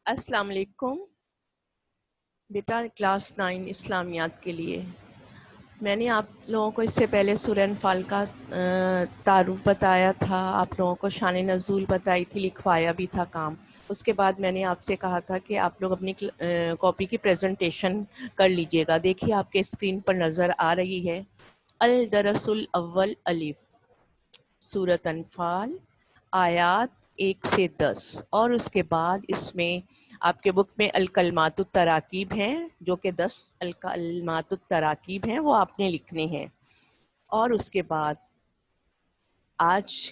السلام علیکم بیٹا، کلاس 9 اسلامیات کے لیے میں نے آپ لوگوں کو اس سے پہلے سورہ انفال کا تعارف بتایا تھا، آپ لوگوں کو شان نزول بتائی تھی، لکھوایا بھی تھا کام۔ اس کے بعد میں نے آپ سے کہا تھا کہ آپ لوگ اپنی کاپی کی پریزنٹیشن کر لیجئے گا۔ دیکھیے آپ کے اسکرین پر نظر آ رہی ہے الدرس الاول الف، سورۃ انفال، آیات 1 سے 10، اور اس کے بعد اس میں آپ کے بک میں الکلمات التراکیب ہیں، جو کہ 10 الکلمات التراکیب ہیں، وہ آپ نے لکھنے ہیں۔ اور اس کے بعد آج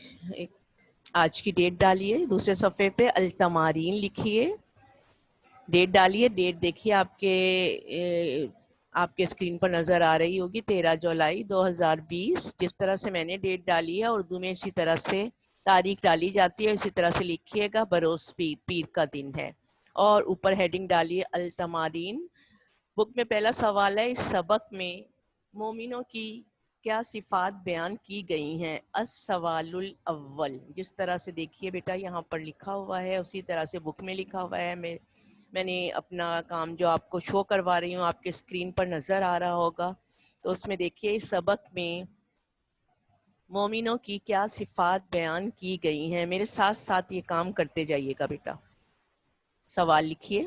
کی ڈیٹ ڈالیے، دوسرے صفحے پہ التمارین لکھیے، ڈیٹ ڈالیے، ڈیٹ دیکھیے آپ کے اسکرین پر نظر آ رہی ہوگی، 13 جولائی 2020۔ جس طرح سے میں نے ڈیٹ ڈالی ہے اردو میں اسی طرح سے تاریخ ڈالی جاتی ہے، اسی طرح سے لکھیے گا۔ بروز پیر کا دن ہے، اور اوپر ہیڈنگ ڈالیے التمارین۔ بک میں پہلا سوال ہے، اس سبق میں مومنوں کی کیا صفات بیان کی گئی ہیں؟ السوال الاول، جس طرح سے دیکھیے بیٹا یہاں پر لکھا ہوا ہے اسی طرح سے بک میں لکھا ہوا ہے۔ میں نے اپنا کام جو آپ کو شو کروا رہی ہوں آپ کے اسکرین پر نظر آ رہا ہوگا، تو اس میں دیکھیے اس سبق میں مومنوں کی کیا صفات بیان کی گئی ہیں۔ میرے ساتھ ساتھ یہ کام کرتے جائیے گا بیٹا۔ سوال لکھیے۔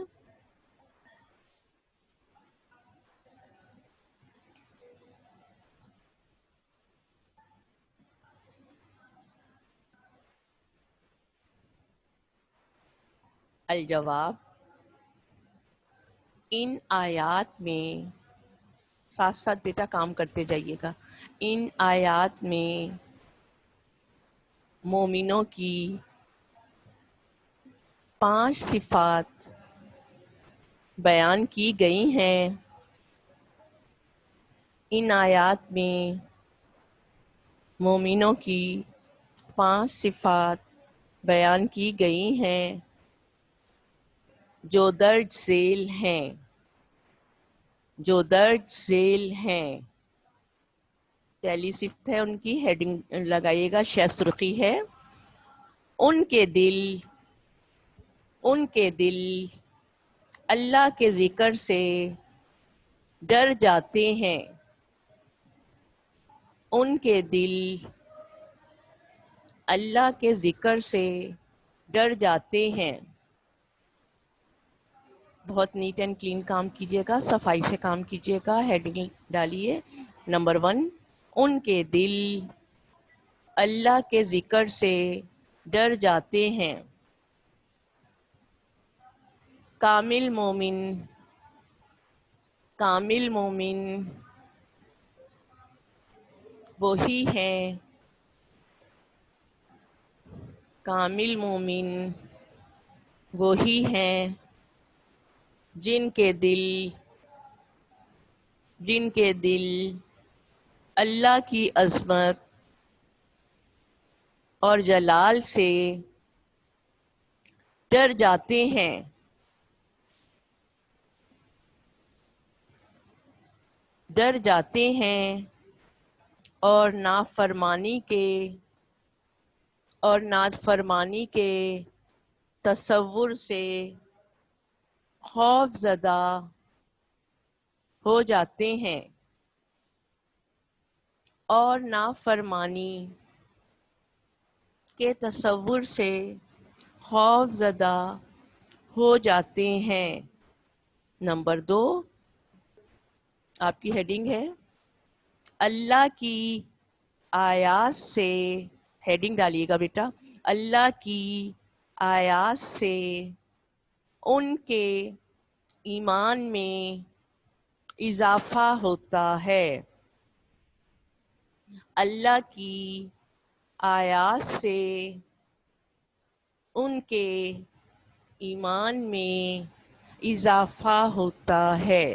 الجواب، ان آیات میں، ساتھ ساتھ بیٹا کام کرتے جائیے گا، ان آیات میں مومنوں کی 5 صفات بیان کی گئی ہیں۔ ان آیات میں مومنوں کی 5 صفات بیان کی گئی ہیں جو درج ذیل ہیں، جو درج ذیل ہیں۔ پہلی صفت ہے ان کی، ہیڈنگ لگائیے گا، شہ سرخی ہے، ان کے دل اللہ کے ذکر سے ڈر جاتے ہیں، ان کے دل اللہ کے ذکر سے ڈر جاتے ہیں۔ بہت نیٹ اینڈ کلین کام کیجیے گا، صفائی سے کام کیجیے گا۔ ہیڈنگ ڈالیے نمبر 1، ان کے دل اللہ کے ذکر سے ڈر جاتے ہیں۔ کامل مومن وہی ہیں، کامل مومن وہی ہیں جن کے دل اللہ کی عظمت اور جلال سے ڈر جاتے ہیں۔ اور نافرمانی کے تصور سے خوف زدہ ہو جاتے ہیں، اور نافرمانی کے تصور سے خوف زدہ ہو جاتے ہیں۔ نمبر 2، آپ کی ہیڈنگ ہے اللہ کی آیات سے، ہیڈنگ ڈالیے گا بیٹا، اللہ کی آیات سے ان کے ایمان میں اضافہ ہوتا ہے۔ اللہ کی آیات سے ان کے ایمان میں اضافہ ہوتا ہے۔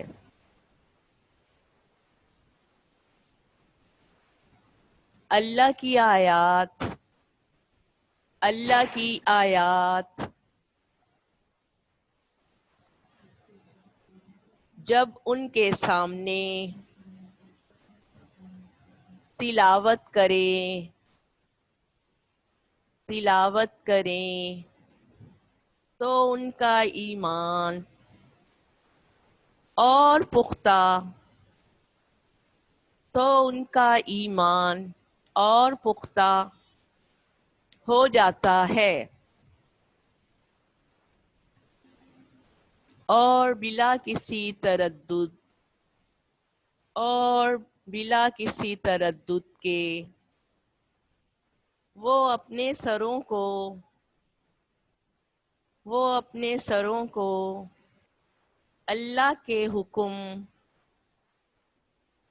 اللہ کی آیات جب ان کے سامنے تلاوت کریں تو ان کا ایمان اور پختہ، تو ان کا ایمان اور پختہ ہو جاتا ہے، اور بلا کسی تردد، اور بلا کسی تردد کے وہ اپنے سروں کو، وہ اپنے سروں کو اللہ کے حکم،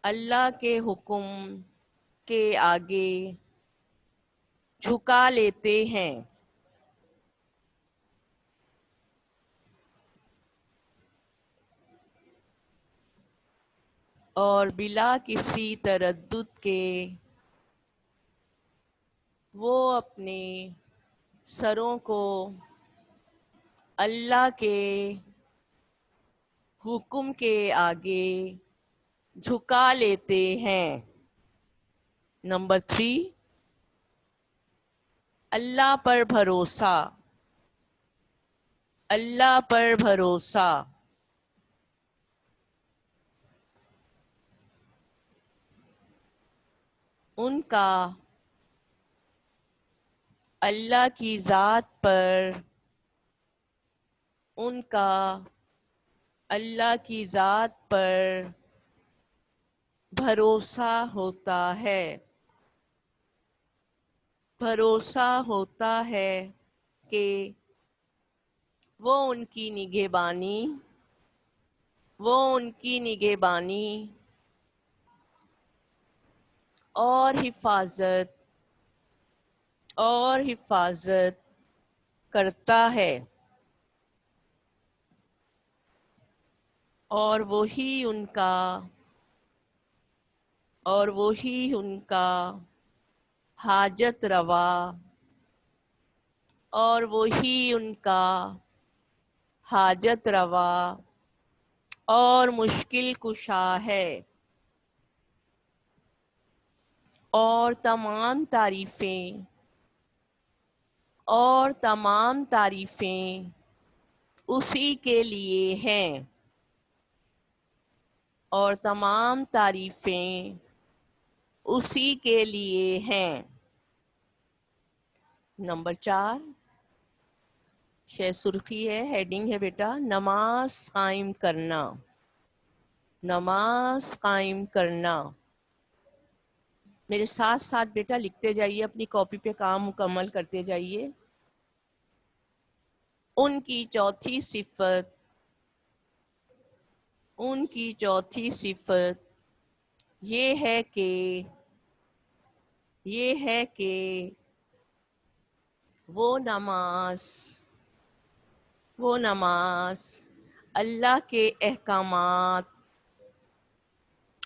اللہ کے حکم کے آگے جھکا لیتے ہیں، اور بلا کسی تردد کے وہ اپنے سروں کو اللہ کے حکم کے آگے جھکا لیتے ہیں۔ نمبر 3، اللہ پر بھروسہ، اللہ پر بھروسہ، ان کا اللہ کی ذات پر، ان کا اللہ کی ذات پر بھروسہ ہوتا ہے، بھروسہ ہوتا ہے کہ وہ ان کی نگہبانی، وہ ان کی نگہبانی اور حفاظت، اور حفاظت کرتا ہے، اور وہی ان کا، اور وہی ان کا حاجت روا، اور وہی ان کا حاجت روا اور مشکل کشا ہے، اور تمام تعریفیں، اور تمام تعریفیں اسی کے لیے ہیں، اور تمام تعریفیں اسی کے لیے ہیں۔ نمبر 4، شے سرخی ہے، ہیڈنگ ہے بیٹا، نماز قائم کرنا، نماز قائم کرنا۔ میرے ساتھ ساتھ بیٹا لکھتے جائیے، اپنی کاپی پہ کام مکمل کرتے جائیے۔ ان کی چوتھی صفت، ان کی چوتھی صفت یہ ہے کہ، یہ ہے کہ وہ نماز، وہ نماز اللہ کے احکامات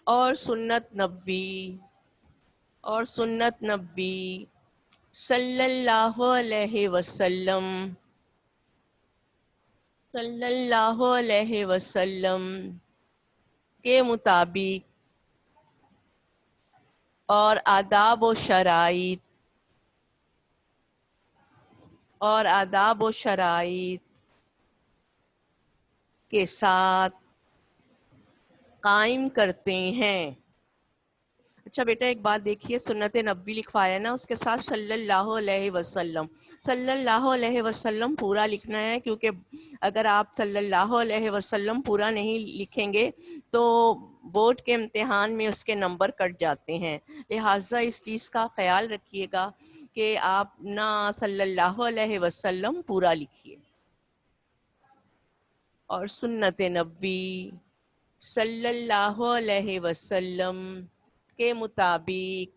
اور سنت نبوی، اور سنت نبوی صلی اللہ علیہ وسلم، صلی اللہ علیہ وسلم کے مطابق اور آداب و شرائط، اور آداب و شرائط کے ساتھ قائم کرتے ہیں۔ اچھا بیٹا ایک بات دیکھیے، سنت نبوی لکھوایا نا، اس کے ساتھ صلی اللہ علیہ وسلم، صلی اللہ علیہ وسلم پورا لکھنا ہے، کیونکہ اگر آپ صلی اللہ علیہ وسلم پورا نہیں لکھیں گے تو بورڈ کے امتحان میں اس کے نمبر کٹ جاتے ہیں، لہٰذا اس چیز کا خیال رکھیے گا کہ آپ نہ صلی اللہ علیہ وسلم پورا لکھیے۔ اور سنت نبوی صلی اللہ علیہ وسلم کے مطابق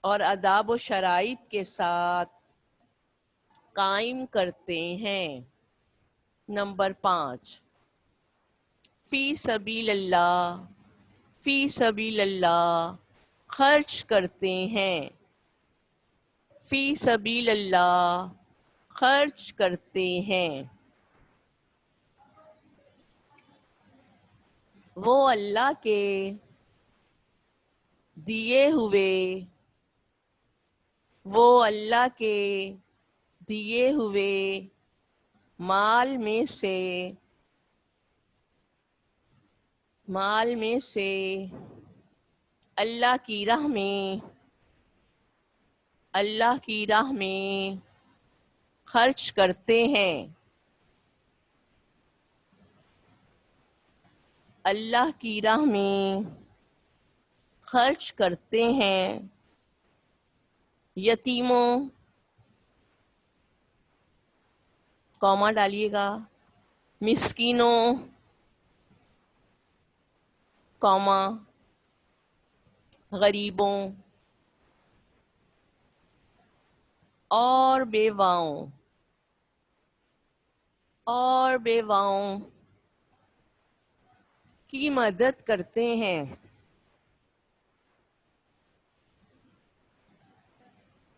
اور آداب و شرائط کے ساتھ قائم کرتے ہیں۔ نمبر 5، فی سبیل اللہ، فی سبیل اللہ خرچ کرتے ہیں، فی سبیل اللہ خرچ کرتے ہیں۔ وہ اللہ کے دیے ہوئے وہ اللہ کے دیے ہوئے مال میں سے اللہ کی راہ میں خرچ کرتے ہیں، اللہ کی راہ میں خرچ کرتے ہیں، یتیموں، کوما ڈالیے گا، مسکینوں، کوما، غریبوں اور بیواؤں کی مدد کرتے ہیں۔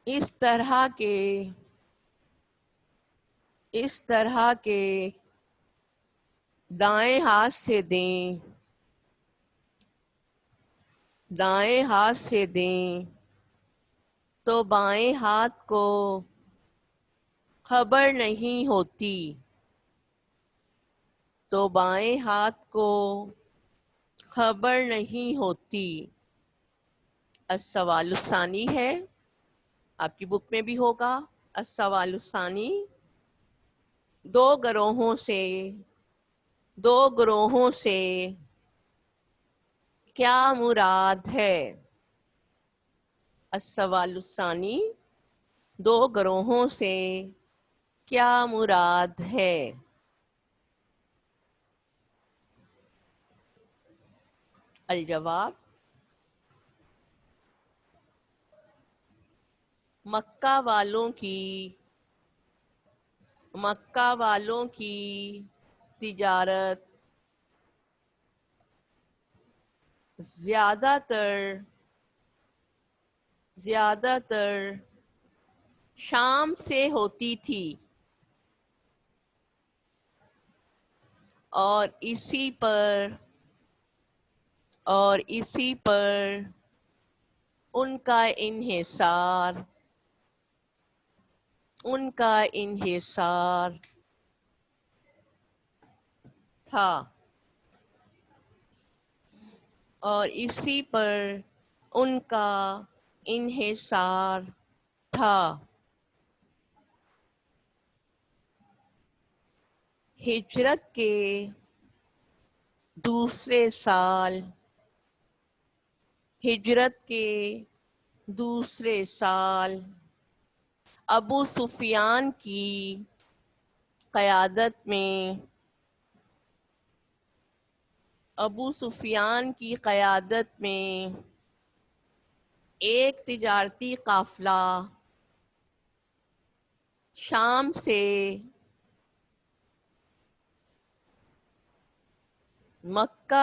اس طرح کے دائیں ہاتھ سے دیں تو بائیں ہاتھ کو خبر نہیں ہوتی، السوال الثانی ہے، آپ کی بک میں بھی ہوگا۔ السوال الثانی، دو گروہوں سے کیا مراد ہے؟ السوال الثانی، دو گروہوں سے کیا مراد ہے؟ الجواب، مکہ والوں کی تجارت زیادہ تر شام سے ہوتی تھی، اور اسی پر ان کا انحصار تھا، ہجرت کے دوسرے سال ابو سفیان کی قیادت میں ایک تجارتی قافلہ شام سے مکہ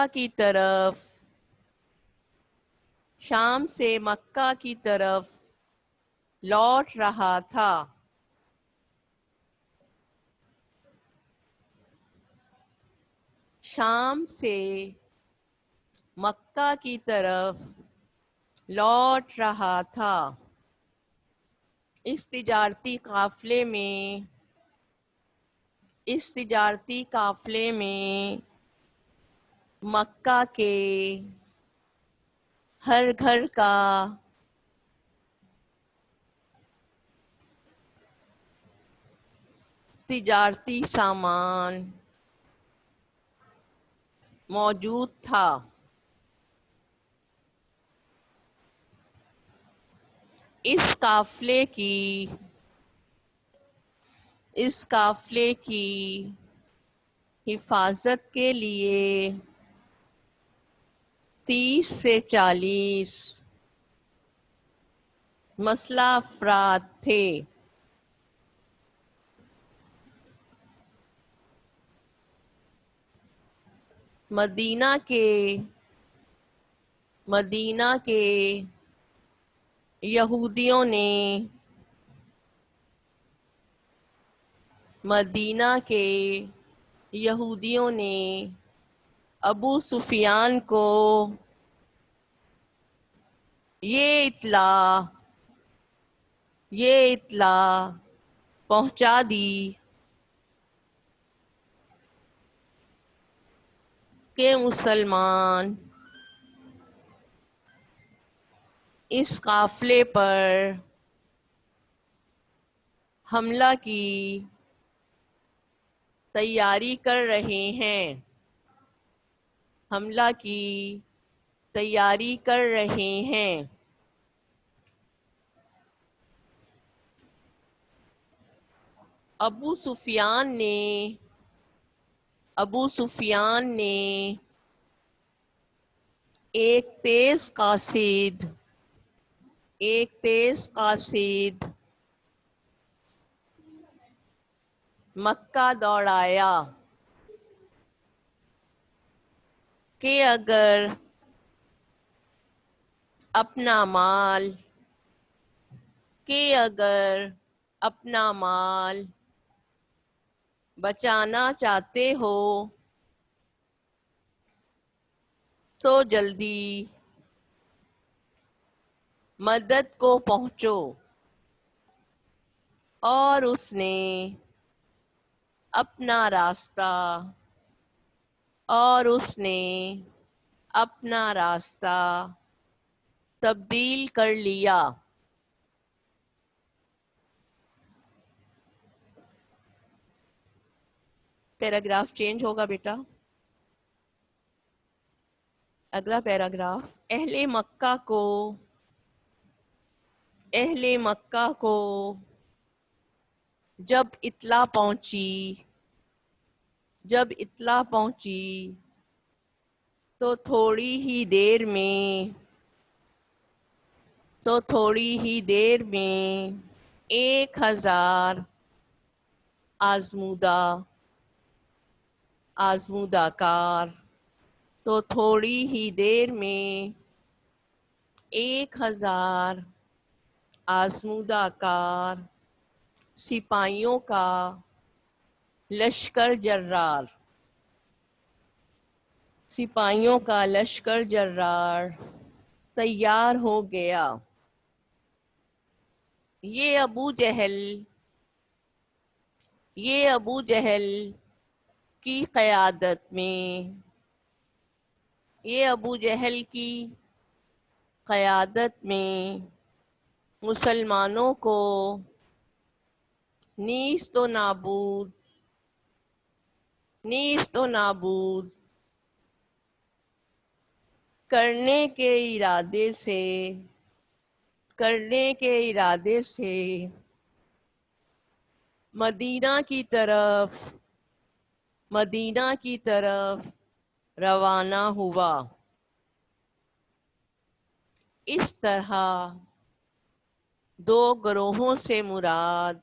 کی طرف لوٹ رہا تھا۔ شام سے مکہ کی طرف لوٹ رہا تھا۔ اس تجارتی قافلے میں مکہ کے ہر گھر کا تجارتی سامان موجود تھا۔ اس قافلے کی حفاظت کے لیے 30 سے 40 مسلح افراد تھے۔ مدینہ کے یہودیوں نے ابو سفیان کو یہ اطلاع یہ اطلاع پہنچا دی کہ مسلمان اس قافلے پر حملہ کی تیاری کر رہے ہیں، حملہ کی تیاری کر رہے ہیں۔ ابو سفیان نے ایک تیز قاصد مکہ دوڑایا کہ اگر اپنا مال بچانا چاہتے ہو تو جلدی مدد کو پہنچو، اور اس نے اپنا راستہ تبدیل کر لیا۔ پیراگراف چینج ہوگا بیٹا۔ اگلا پیراگراف، اہل مکہ کو جب اطلاع پہنچی تو تھوڑی ہی دیر میں 1000 آزمودہ کار سپاہیوں کا لشکر جرار تیار ہو گیا۔ یہ ابو جہل کی قیادت میں مسلمانوں کو نیست و نابود کرنے کے ارادے سے مدینہ کی طرف روانہ ہوا۔ اس طرح دو گروہوں سے مراد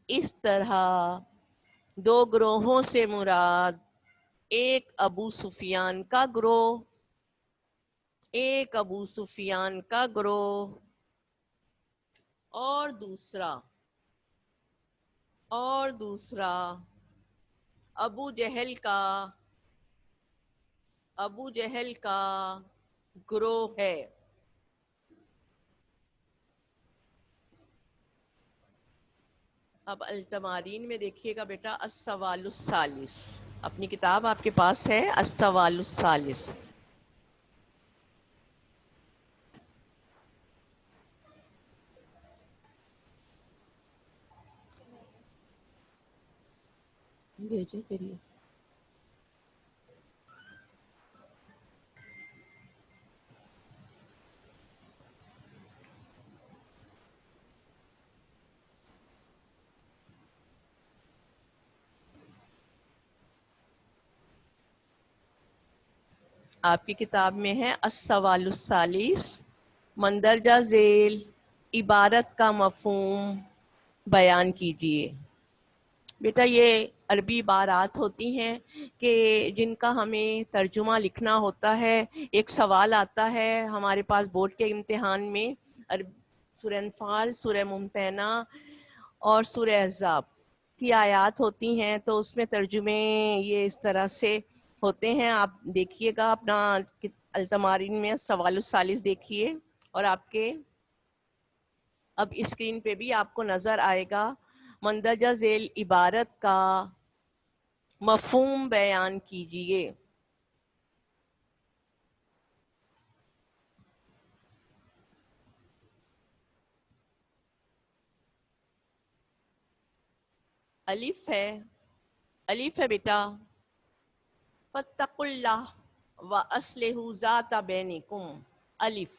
ایک ابو سفیان کا گروہ اور دوسرا ابو جہل کا گروہ ہے۔ اب التمارین میں دیکھیے گا بیٹا، السوال الثالث، اپنی کتاب آپ کے پاس ہے، السوال الثالث۔ بھیجے پھر یہ آپ کی کتاب میں ہے السوال الثالث، مندرجہ ذیل عبارت کا مفہوم بیان کیجیے۔ بیٹا یہ عربی عبارات ہوتی ہیں کہ جن کا ہمیں ترجمہ لکھنا ہوتا ہے۔ ایک سوال آتا ہے ہمارے پاس بورڈ کے امتحان میں، سورہ انفال، سورہ ممتحنہ اور سورہ احزاب کی آیات ہوتی ہیں، تو اس میں ترجمے یہ اس طرح سے ہوتے ہیں۔ آپ دیکھیے گا اپنا التمارین میں سوال الثالث دیکھیے، اور آپ کے اب اسکرین پہ بھی آپ کو نظر آئے گا، مندرجہ ذیل عبارت کا مفہوم بیان کیجئے۔ الف ہے بیٹا، فاتقوا اللہ وَأَصْلِحُوا ذَاتَ بَيْنِكُمْ۔ الف،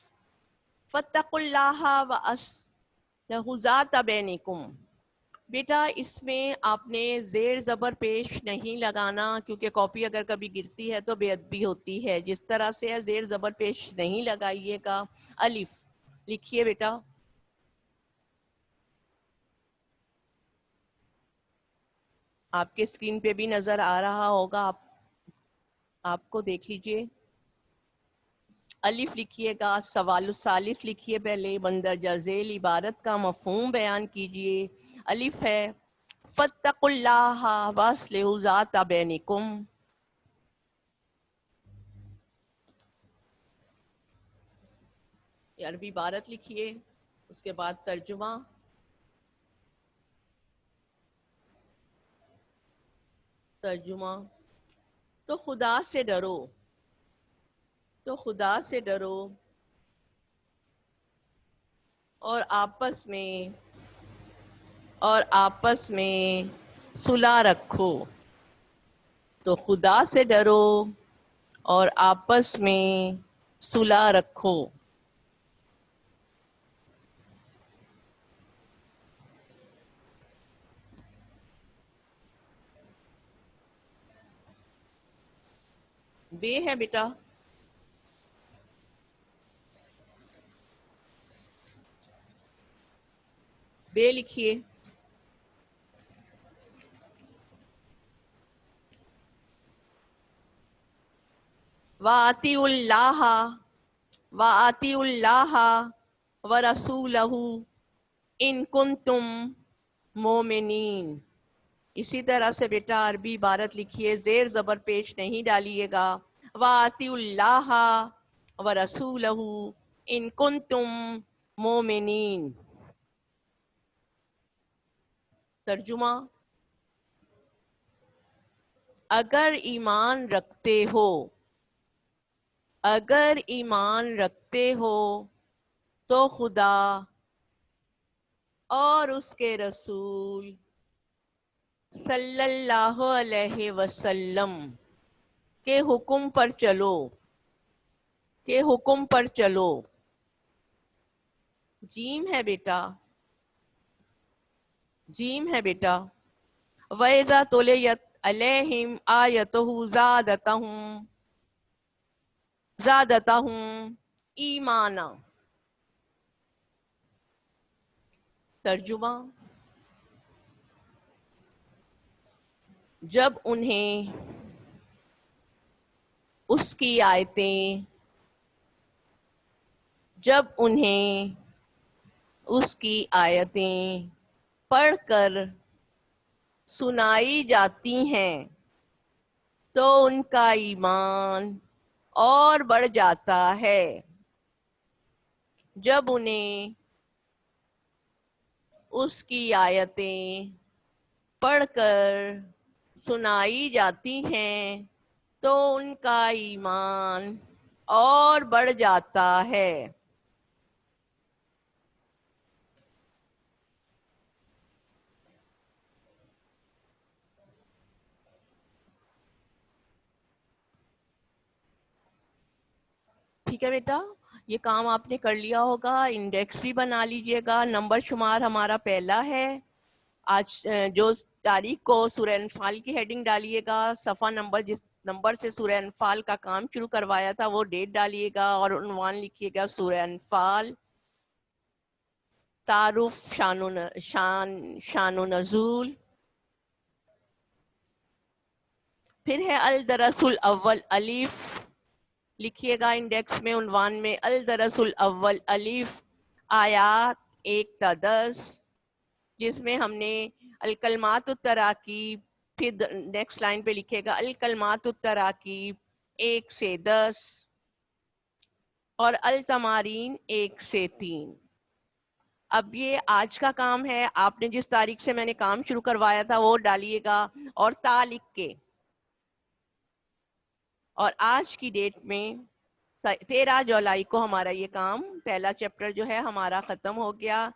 فاتقوا اللہ وَأَصْلِحُوا ذَاتَ بَيْنِكُمْ۔ بیٹا اس میں آپ نے زیر زبر پیش نہیں لگانا، کیونکہ کاپی اگر کبھی گرتی ہے تو بے ادبی ہوتی ہے۔ جس طرح سے ہے زیر زبر پیش نہیں لگائیے گا۔ الف لکھیے بیٹا۔ آپ کے اسکرین پہ بھی نظر آ رہا ہوگا، آپ کو دیکھ لیجئے۔ الف لکھیے گا۔ سوال الثالث لکھیے پہلے، مندرجہ ذیل عبارت کا مفہوم بیان کیجئے۔ الف ہے، فاتقوا اللہ واصلحوا ذات بینکم۔ یہ عربی عبارت لکھیے، اس کے بعد ترجمہ۔ تو خدا سے ڈرو، تو خدا سے ڈرو اور آپس میں صلح رکھو۔ تو خدا سے ڈرو اور آپس میں صلح رکھو۔ بے ہے بیٹا، بے لکھیے۔ وَأَطِیعُوا اللَّهَ وَرَسُولَهُ إِن كُنتُم مُؤْمِنِینَ۔ اسی طرح سے بیٹا عربی عبارت لکھیے، زیر زبر پیش نہیں ڈالیے گا۔ وَأَطِیعُوا اللَّهَ وَرَسُولَهُ إِن كُنتُم مُؤْمِنِینَ۔ ترجمہ، اگر ایمان رکھتے ہو، اگر ایمان رکھتے ہو تو خدا اور اس کے رسول صلی اللہ علیہ وسلم کے حکم پر چلو، کے حکم پر چلو۔ جیم ہے بیٹا، جیم ہے بیٹا۔ وَإِذَا تُلِيَتْ عَلَيْهِمْ آيَاتُهُ زَادَتْهُمْ ایمانا۔ ترجمہ، جب انہیں اس کی آیتیں پڑھ کر سنائی جاتی ہیں تو ان کا ایمان اور بڑھ جاتا ہے۔ جب انہیں اس کی آیتیں پڑھ کر سنائی جاتی ہیں تو ان کا ایمان اور بڑھ جاتا ہے۔ ٹھیک ہے بیٹا، یہ کام آپ نے کر لیا ہوگا، انڈیکس بھی بنا لیجئے گا۔ نمبر شمار ہمارا پہلا ہے۔ آج جو تاریخ کو سورہ انفال کی ہیڈنگ ڈالیے گا، صفحہ نمبر جس نمبر سے سورہ انفال کا کام شروع کروایا تھا وہ ڈیٹ ڈالیے گا، اور عنوان لکھیے گا سورہ انفال، تعارف، شان و نزول۔ پھر ہے الدرس الاول الف، لکھیے گا انڈیکس میں، عنوان میں الدرس الاول الف، آیات 1 تا 10، جس میں ہم نے الکلمات التراکیب، پھر نیکسٹ لائن پہ لکھے گا الکلمات التراکیب 1 سے 10 اور التمارین 1 سے 3۔ اب یہ آج کا کام ہے، آپ نے جس تاریخ سے میں نے کام شروع کروایا تھا وہ ڈالیے گا اور تا لکھ کے، اور آج کی ڈیٹ میں 13 جولائی کو ہمارا یہ کام پہلا چیپٹر جو ہے ہمارا ختم ہو گیا.